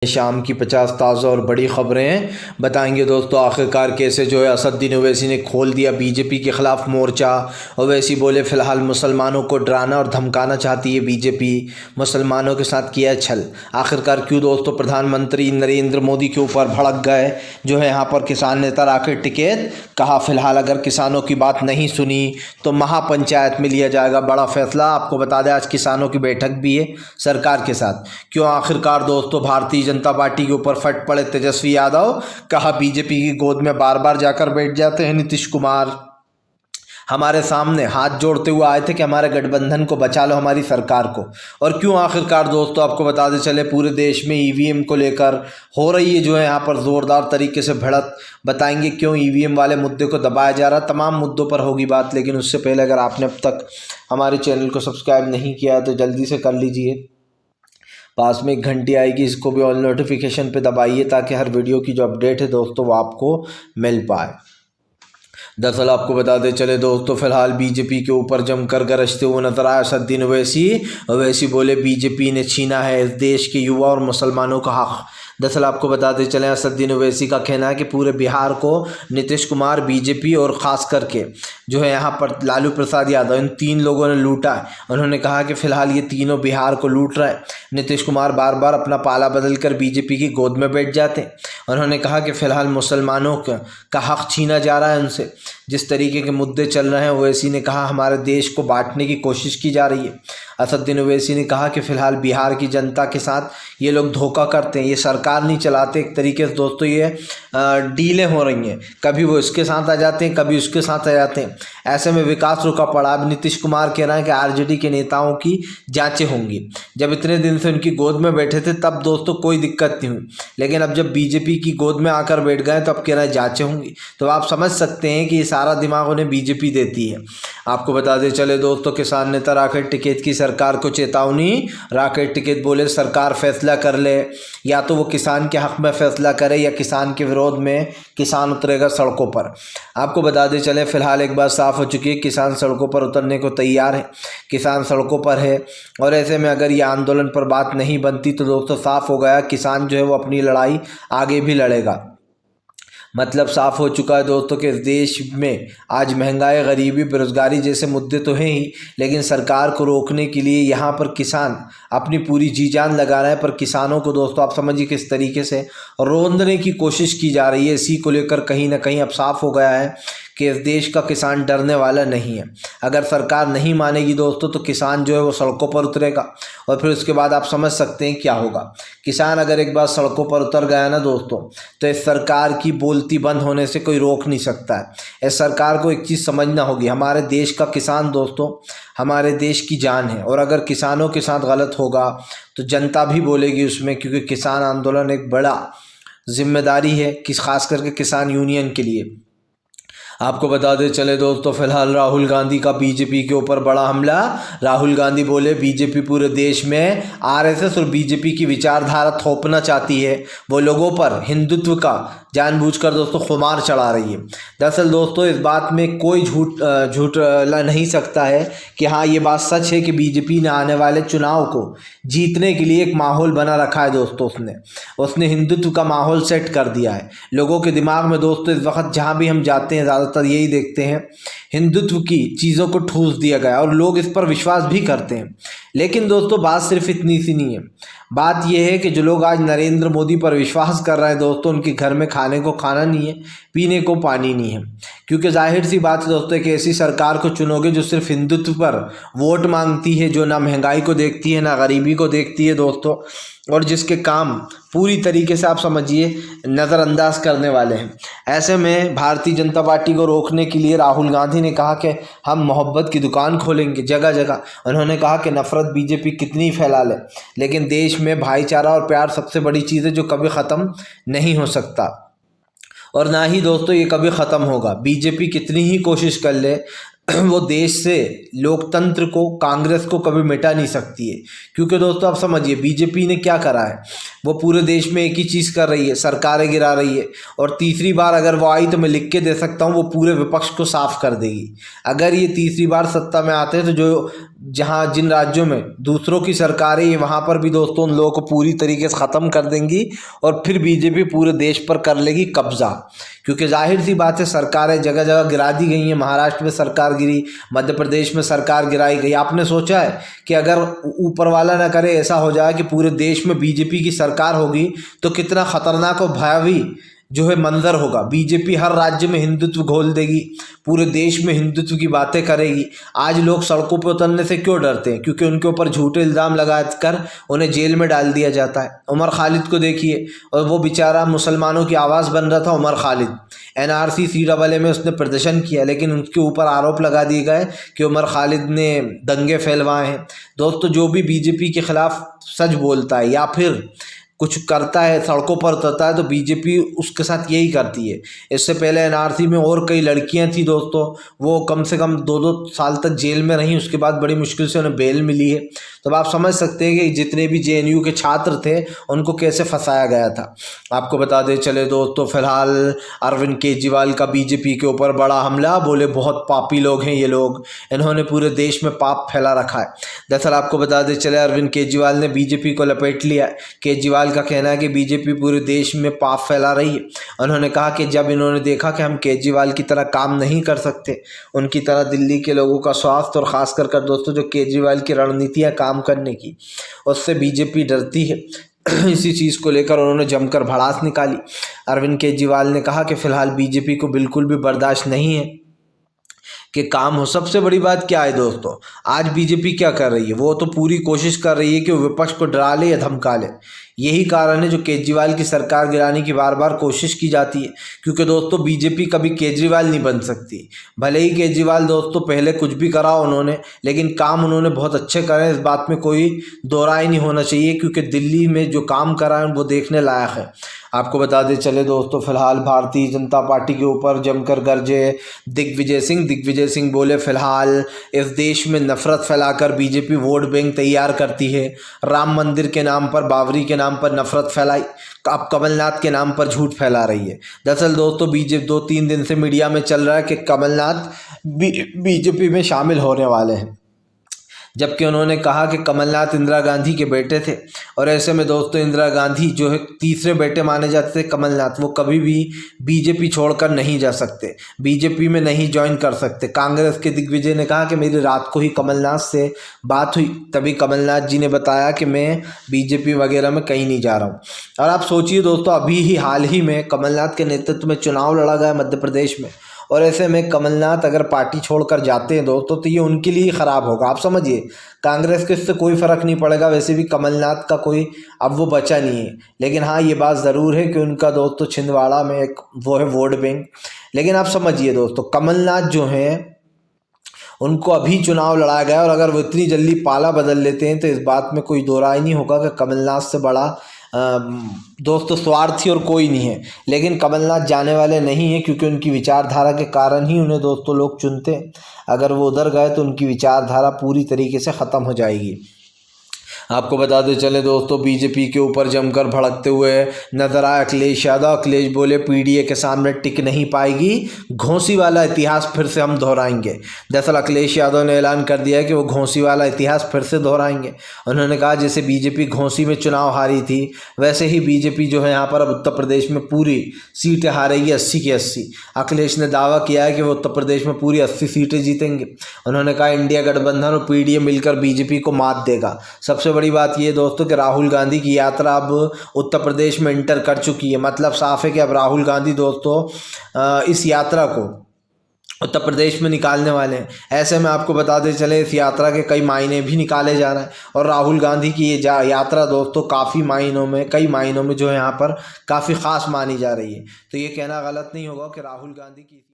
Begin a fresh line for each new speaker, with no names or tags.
शाम की 50 ताज़ा और बड़ी ख़बरें बताएंगे दोस्तों। आखिरकार कैसे जो है असदुद्दीन ओवैसी ने खोल दिया बीजेपी के ख़िलाफ़ मोर्चा। ओवैसी बोले फ़िलहाल मुसलमानों को डराना और धमकाना चाहती है बीजेपी, मुसलमानों के साथ किया छल। आखिरकार क्यों दोस्तों प्रधानमंत्री नरेंद्र मोदी के ऊपर भड़क गए जो है यहाँ पर किसान नेता राकेश टिकैत। कहा फ़िलहाल अगर किसानों की बात नहीं सुनी तो महापंचायत में लिया जाएगा बड़ा फैसला। आपको बता दें आज किसानों की बैठक भी है सरकार के साथ। क्यों आखिरकार दोस्तों भारतीय जनता पार्टी के ऊपर फट पड़े तेजस्वी यादव। कहा बीजेपी की गोद में बार बार जाकर बैठ जाते हैं नीतीश कुमार। हमारे सामने हाथ जोड़ते हुए आए थे कि हमारे गठबंधन को बचा लो, हमारी सरकार को। और क्यों आखिरकार दोस्तों आपको बताते चले पूरे देश में ईवीएम को लेकर हो रही है जो है यहाँ पर ज़ोरदार तरीके से भिड़त। बताएंगे क्यों ईवीएम वाले मुद्दे को दबाया जा रहा। तमाम मुद्दों पर होगी बात, लेकिन उससे पहले अगर आपने अब तक हमारे चैनल को सब्सक्राइब नहीं किया है तो जल्दी से कर लीजिए। पास में एक घंटी आएगी, इसको भी ऑल नोटिफिकेशन पे दबाइए ताकि हर वीडियो की जो अपडेट है दोस्तों वो आपको मिल पाए। दरअसल आपको बताते चले दोस्तों फिलहाल बीजेपी के ऊपर जमकर गरजते हुए नजर आया असदुद्दीन ओवैसी बोले बीजेपी ने छीना है इस देश के युवा और मुसलमानों का हक। दरअसल आपको बताते चले असदुद्दीन ओवैसी का कहना है कि पूरे बिहार को नीतीश कुमार, बीजेपी और ख़ास करके जो है यहाँ पर लालू प्रसाद यादव, इन तीन लोगों ने लूटा है। उन्होंने कहा कि फ़िलहाल ये तीनों बिहार को लूट रहे हैं। नीतीश कुमार बार बार अपना पाला बदल कर बीजेपी की गोद में बैठ जाते हैं। उन्होंने कहा कि फ़िलहाल मुसलमानों का हक छीना जा रहा है उनसे। जिस तरीके के मुद्दे चल रहे हैं ओवैसी ने कहा हमारे देश को बांटने की कोशिश की जा रही है। असदुद्दीन ओवैसी ने कहा कि फ़िलहाल बिहार की जनता के साथ ये लोग धोखा करते हैं, ये सरकार नहीं चलाते। एक तरीके से दोस्तों ये डीलें हो रही हैं, कभी वो इसके साथ आ जाते हैं, कभी उसके साथ आ जाते हैं। ऐसे में विकास रुका पड़ा। अब नीतीश कुमार कह रहे हैं कि आरजेडी के नेताओं की जांचें होंगी। जब इतने दिन से उनकी गोद में बैठे थे तब दोस्तों कोई दिक्कत नहीं हुई, लेकिन अब जब बीजेपी की गोद में आकर बैठ गए तो अब कह रहे हैं जांचें होंगी। तो आप समझ सकते हैं कि ये सारा दिमाग उन्हें बीजेपी देती है। आपको बताते चले दोस्तों किसान नेता राकेश टिकैत की सरकार को चेतावनी। राकेश टिकैत बोले सरकार फैसला कर ले, या तो वो किसान के हक में फैसला करे या किसान के विरोध में किसान उतरेगा सड़कों पर। आपको बताते चले फिलहाल एक बात साफ हो चुकी है, किसान सड़कों पर उतरने को तैयार है, किसान सड़कों पर है। और ऐसे में अगर ये आंदोलन पर बात नहीं बनती तो दोस्तों साफ हो गया किसान जो है वो अपनी लड़ाई आगे भी लड़ेगा। मतलब साफ हो चुका है दोस्तों कि इस देश में आज महंगाई, गरीबी, बेरोजगारी जैसे मुद्दे तो हैं ही, लेकिन सरकार को रोकने के लिए यहाँ पर किसान अपनी पूरी जी जान लगा रहे हैं। पर किसानों को दोस्तों आप समझिए किस तरीके से रोंदने की कोशिश की जा रही है। इसी को लेकर कहीं ना कहीं अब साफ हो गया है कि इस देश का किसान डरने वाला नहीं है। अगर सरकार नहीं मानेगी दोस्तों तो किसान जो है वो सड़कों पर उतरेगा, और फिर उसके बाद आप समझ सकते हैं क्या होगा। किसान अगर एक बार सड़कों पर उतर गया ना दोस्तों तो इस सरकार की बोलती बंद होने से कोई रोक नहीं सकता है। इस सरकार को एक चीज़ समझना होगी, हमारे देश का किसान दोस्तों हमारे देश की जान है, और अगर किसानों के साथ गलत होगा तो जनता भी बोलेगी उसमें, क्योंकि किसान आंदोलन एक बड़ा जिम्मेदारी है खास करके किसान यूनियन के लिए। आपको बता दें चले दोस्तों फिलहाल राहुल गांधी का बीजेपी के ऊपर बड़ा हमला। राहुल गांधी बोले बीजेपी पूरे देश में आरएसएस और बीजेपी की विचारधारा थोपना चाहती है, वो लोगों पर हिंदुत्व का जानबूझकर दोस्तों खुमार चढ़ा रही है। दरअसल दोस्तों इस बात में कोई झूठ नहीं सकता है कि हाँ ये बात सच है कि बीजेपी ने आने वाले चुनाव को जीतने के लिए एक माहौल बना रखा है दोस्तों। उसने हिंदुत्व का माहौल सेट कर दिया है लोगों के दिमाग में दोस्तों। इस वक्त जहाँ भी हम जाते हैं ज़्यादातर यही देखते हैं, हिंदुत्व की चीज़ों को ठूस दिया गया और लोग इस पर विश्वास भी करते हैं। लेकिन दोस्तों बात सिर्फ इतनी सी नहीं है, बात यह है कि जो लोग आज नरेंद्र मोदी पर विश्वास कर रहे हैं दोस्तों उनके घर में खाने को खाना नहीं है, पीने को पानी नहीं है। क्योंकि जाहिर सी बात है दोस्तों कि ऐसी सरकार को चुनोगे जो सिर्फ हिंदुत्व पर वोट मांगती है, जो ना महंगाई को देखती है ना गरीबी को देखती है दोस्तों, और जिसके काम पूरी तरीके से आप समझिए नज़रअंदाज करने वाले हैं। ऐसे में भारतीय जनता पार्टी को रोकने के लिए राहुल गांधी ने कहा कि हम मोहब्बत की दुकान खोलेंगे जगह जगह। उन्होंने कहा कि नफ़रत बीजेपी कितनी फैला ले, लेकिन देश में भाईचारा और प्यार सबसे बड़ी चीज़ है जो कभी ख़त्म नहीं हो सकता, और ना ही दोस्तों ये कभी ख़त्म होगा। बीजेपी कितनी ही कोशिश कर ले वो देश से लोकतंत्र को, कांग्रेस को कभी मिटा नहीं सकती है। क्योंकि दोस्तों आप समझिए, बीजेपी ने क्या करा है, वो पूरे देश में एक ही चीज़ कर रही है, सरकारें गिरा रही है। और तीसरी बार अगर वो आई तो मैं लिख के दे सकता हूँ, वो पूरे विपक्ष को साफ कर देगी। अगर ये तीसरी बार सत्ता में आते हैं तो जो जहाँ जिन राज्यों में दूसरों की सरकारें हैं वहाँ पर भी दोस्तों उन लोगों को पूरी तरीके से ख़त्म कर देंगी और फिर बीजेपी पूरे देश पर कर लेगी कब्जा। क्योंकि जाहिर सी बात है, सरकारें जगह जगह गिरा दी गई हैं। महाराष्ट्र में सरकार गिरी, मध्य प्रदेश में सरकार गिराई गई। आपने सोचा है कि अगर ऊपर वाला ना करे, ऐसा हो जाए कि पूरे देश में बीजेपी की सरकार होगी तो कितना खतरनाक और भयावह जो है मंजर होगा। बीजेपी हर राज्य में हिंदुत्व घोल देगी, पूरे देश में हिंदुत्व की बातें करेगी। आज लोग सड़कों पर उतरने से क्यों डरते हैं? क्योंकि उनके ऊपर झूठे इल्ज़ाम लगाकर उन्हें जेल में डाल दिया जाता है। उमर खालिद को देखिए, और वो बेचारा मुसलमानों की आवाज़ बन रहा था। उमर खालिद NRC CAA में उसने प्रदर्शन किया, लेकिन उसके ऊपर आरोप लगा दिए गए कि उमर खालिद ने दंगे फैलवाए हैं। दोस्तों, जो भी बीजेपी के खिलाफ सच बोलता है या फिर कुछ करता है, सड़कों पर उतरता है, तो बीजेपी उसके साथ यही करती है। इससे पहले NRC में और कई लड़कियां थी दोस्तों, वो कम से कम 2-2 साल तक जेल में रहीं। उसके बाद बड़ी मुश्किल से उन्हें बेल मिली है। तो आप समझ सकते हैं कि जितने भी JNU के छात्र थे उनको कैसे फंसाया गया था। आपको बता दें चले दोस्तों, फिलहाल अरविंद केजरीवाल का बीजेपी के ऊपर बड़ा हमला। बोले बहुत पापी लोग हैं ये लोग, इन्होंने पूरे देश में पाप फैला रखा है। दरअसल आपको बता दें चले, अरविंद केजरीवाल ने बीजेपी को लपेट लिया। केजरीवाल का कहना है कि बीजेपी पूरे देश में पाप फैला रही है। उन्होंने कहा कि जब इन्होंने देखा कि हम केजरीवाल की तरह काम नहीं कर सकते, उनकी तरह दिल्ली के लोगों का स्वास्थ्य, और ख़ास कर दोस्तों जो केजरीवाल की रणनीतियाँ काम करने की, उससे बीजेपी डरती है। इसी चीज़ को लेकर उन्होंने जमकर भड़ास निकाली। अरविंद केजरीवाल ने कहा कि फ़िलहाल बीजेपी को बिल्कुल भी बर्दाश्त नहीं है कि काम हो। सबसे बड़ी बात क्या है दोस्तों, आज बीजेपी क्या कर रही है, वो तो पूरी कोशिश कर रही है कि वो विपक्ष को डरा ले या धमका ले। यही कारण है जो केजरीवाल की सरकार गिराने की बार बार कोशिश की जाती है। क्योंकि दोस्तों बीजेपी कभी केजरीवाल नहीं बन सकती। भले ही केजरीवाल दोस्तों पहले कुछ भी करा उन्होंने, लेकिन काम उन्होंने बहुत अच्छे करे, इस बात में कोई दो राय नहीं होना चाहिए। क्योंकि दिल्ली में जो काम करा है वो देखने लायक है। आपको बता दें चले दोस्तों, फिलहाल भारतीय जनता पार्टी के ऊपर जमकर गरजे दिग्विजय सिंह। दिग्विजय सिंह बोले फिलहाल इस देश में नफरत फैलाकर बीजेपी वोट बैंक तैयार करती है। राम मंदिर के नाम पर, बाबरी के नाम पर नफरत फैलाई, अब कमलनाथ के नाम पर झूठ फैला रही है। दरअसल दोस्तों बीजेपी 2-3 दिन से मीडिया में चल रहा है कि कमलनाथ बीजेपी में शामिल होने वाले हैं, जबकि उन्होंने कहा कि कमलनाथ इंदिरा गांधी के बेटे थे। और ऐसे में दोस्तों इंदिरा गांधी जो है तीसरे बेटे माने जाते थे कमलनाथ, वो कभी भी बीजेपी छोड़कर नहीं जा सकते, बीजेपी में नहीं ज्वाइन कर सकते। कांग्रेस के दिग्विजय ने कहा कि मेरी रात को ही कमलनाथ से बात हुई, तभी कमलनाथ जी ने बताया कि मैं बीजेपी वगैरह में कहीं नहीं जा रहा हूँ। और आप सोचिए दोस्तों, अभी ही हाल ही में कमलनाथ के नेतृत्व में चुनाव लड़ा गया मध्य प्रदेश में, और ऐसे में कमलनाथ अगर पार्टी छोड़कर जाते हैं दोस्तों तो ये उनके लिए ख़राब होगा। आप समझिए, कांग्रेस के इससे कोई फ़र्क नहीं पड़ेगा, वैसे भी कमलनाथ का कोई अब वो बचा नहीं है। लेकिन हाँ, ये बात ज़रूर है कि उनका दोस्तों छिंदवाड़ा में एक वो है वोट बैंक। लेकिन आप समझिए दोस्तों, कमलनाथ जो हैं उनको अभी चुनाव लड़ा गया, और अगर वो इतनी जल्दी पाला बदल लेते हैं तो इस बात में कोई दो राय नहीं होगा कि कमलनाथ से बड़ा दोस्तों स्वार्थी और कोई नहीं है। लेकिन कमलनाथ जाने वाले नहीं हैं, क्योंकि उनकी विचारधारा के कारण ही उन्हें दोस्तों लोग चुनते हैं। अगर वो उधर गए तो उनकी विचारधारा पूरी तरीके से ख़त्म हो जाएगी। आपको बताते चले दोस्तों, बीजेपी के ऊपर जमकर भड़कते हुए नजर आए अखिलेश यादव। अखिलेश बोले पीडीए के सामने टिक नहीं पाएगी, घोंसी वाला इतिहास फिर से हम दोहराएंगे। दरअसल अखिलेश यादव ने ऐलान कर दिया कि वो घोंसी वाला इतिहास फिर से दोहराएंगे। उन्होंने कहा जैसे बीजेपी घोंसी में चुनाव हारी थी, वैसे ही बीजेपी जो है यहाँ पर अब उत्तर प्रदेश में पूरी सीटें हारेगी, 80 की 80। अखिलेश ने दावा किया है कि वो उत्तर प्रदेश में पूरी 80 सीटें जीतेंगे। उन्होंने कहा इंडिया गठबंधन और पीडीए मिलकर बीजेपी को मात देगा। सबसे बड़ी बात यह दोस्तों कि राहुल गांधी की यात्रा अब उत्तर प्रदेश में इंटर कर चुकी है। मतलब साफ है कि अब राहुल गांधी दोस्तों इस यात्रा को उत्तर प्रदेश में निकालने वाले हैं। ऐसे में आपको बताते चले इस यात्रा के कई मायने भी निकाले जा रहे हैं, और राहुल गांधी की ये यात्रा दोस्तों कई मायनों में जो है यहाँ पर काफ़ी ख़ास मानी जा रही है। तो ये कहना गलत नहीं होगा कि राहुल गांधी की